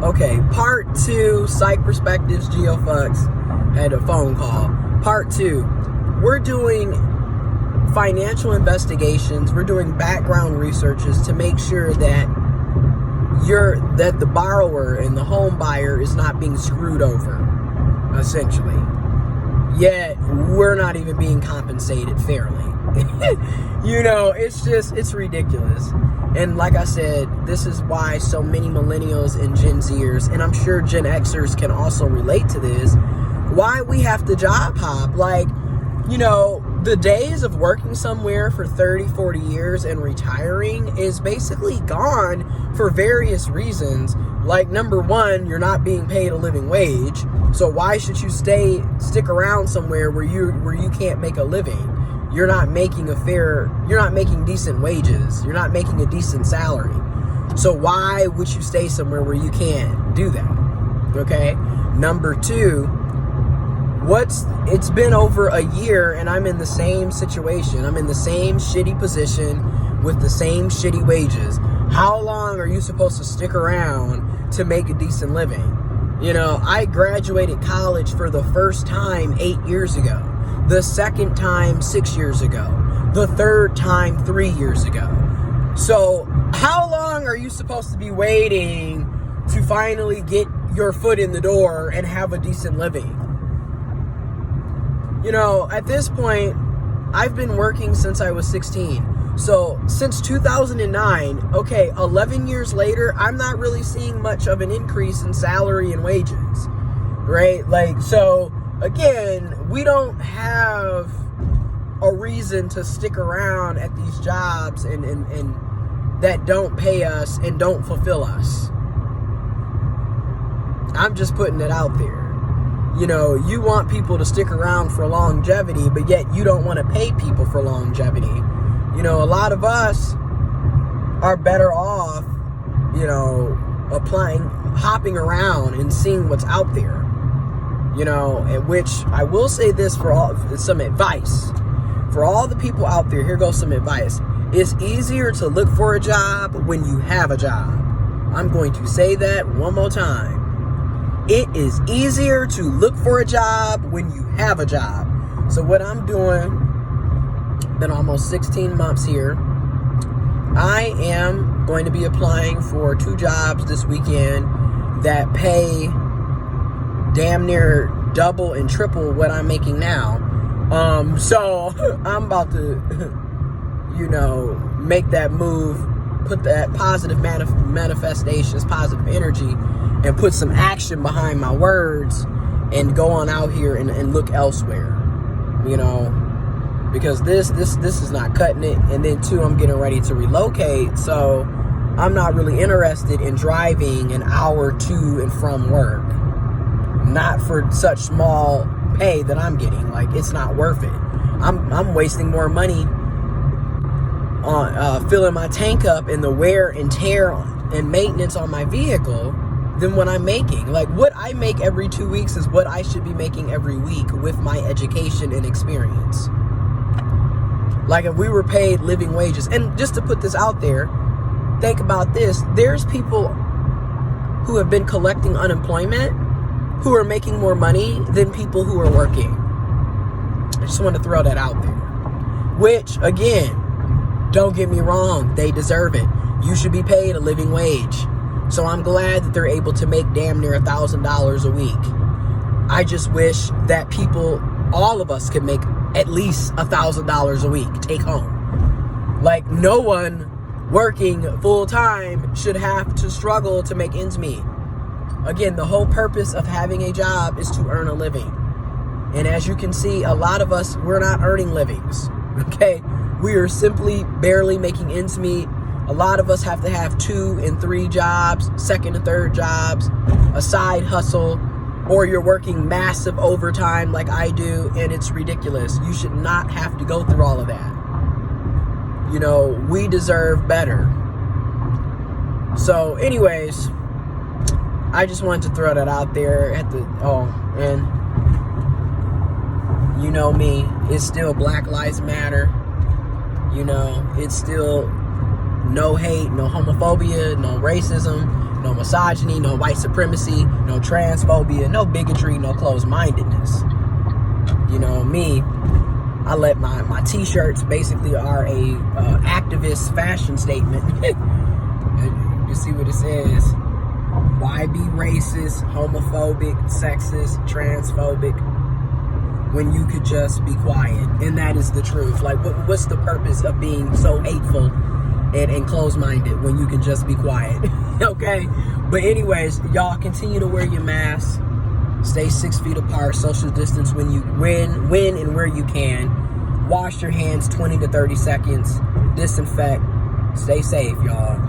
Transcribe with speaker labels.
Speaker 1: Okay, part 2, Psych Perspectives, giofvcks had a phone call. Part 2, we're doing financial investigations. We're doing background researches to make sure that the borrower and the home buyer is not being screwed over, essentially. Yet, we're not even being compensated fairly. It's ridiculous. And like I said, this is why so many millennials and Gen Zers, and I'm sure Gen Xers can also relate to this, why we have to job hop. The days of working somewhere for 30, 40 years and retiring is basically gone for various reasons. Like, number one, you're not being paid a living wage. So why should you stick around somewhere where you can't make a living? You're not making decent wages. You're not making a decent salary. So why would you stay somewhere where you can't do that? Okay? Number two, it's been over a year and I'm in the same situation. I'm in the same shitty position with the same shitty wages. How long are you supposed to stick around to make a decent living? I graduated college for the first time 8 years ago. The second time 6 years ago. The third time 3 years ago. So how long are you supposed to be waiting to finally get your foot in the door and have a decent living? At this point, I've been working since I was 16. So since 2009, 11 years later, I'm not really seeing much of an increase in salary and wages, right? So again, we don't have a reason to stick around at these jobs and that don't pay us and don't fulfill us. I'm just putting it out there. You want people to stick around for longevity, but yet you don't want to pay people for longevity. A lot of us are better off, hopping around and seeing what's out there. At which I will say this some advice. For all the people out there, here goes some advice. It's easier to look for a job when you have a job. I'm going to say that one more time. It is easier to look for a job when you have a job. So what I'm doing, been almost 16 months here. I am going to be applying for 2 jobs this weekend that pay damn near double and triple what I'm making now. So I'm about to, make that move, put that positive manifestations, positive energy, and put some action behind my words and go on out here and look elsewhere, because this is not cutting it. And then 2, I'm getting ready to relocate, so I'm not really interested in driving an hour to and from work, not for such small pay that I'm getting. It's not worth it. I'm wasting more money on filling my tank up and the wear and tear and maintenance on my vehicle than what I'm making. What I make every 2 weeks is what I should be making every week with my education and experience. If we were paid living wages, and just to put this out there, think about this. There's people who have been collecting unemployment who are making more money than people who are working. I just want to throw that out there. Which, again, don't get me wrong, they deserve it. You should be paid a living wage. So I'm glad that they're able to make damn near $1,000 a week. I just wish that all of us could make at least $1,000 a week take home. No one working full time should have to struggle to make ends meet. Again, the whole purpose of having a job is to earn a living. And as you can see, a lot of us, we're not earning livings. Okay? We are simply barely making ends meet. A lot of us have to have 2 and 3 jobs, second and third jobs, a side hustle, or you're working massive overtime like I do, and it's ridiculous. You should not have to go through all of that. We deserve better. So anyways, I just wanted to throw that out there and me, it's still Black Lives Matter. It's still no hate, no homophobia, no racism. no misogyny, no white supremacy, no transphobia, no bigotry, no closed-mindedness. You know, me, I let my t-shirts basically are a activist fashion statement. You see what it says? Why be racist, homophobic, sexist, transphobic when you could just be quiet? And that is the truth. Like, what's the purpose of being so hateful and closed-minded when you can just be quiet? Okay? But anyways, y'all continue to wear your masks. Stay 6 feet apart. Social distance when and where you can. Wash your hands 20 to 30 seconds. Disinfect. Stay safe, y'all.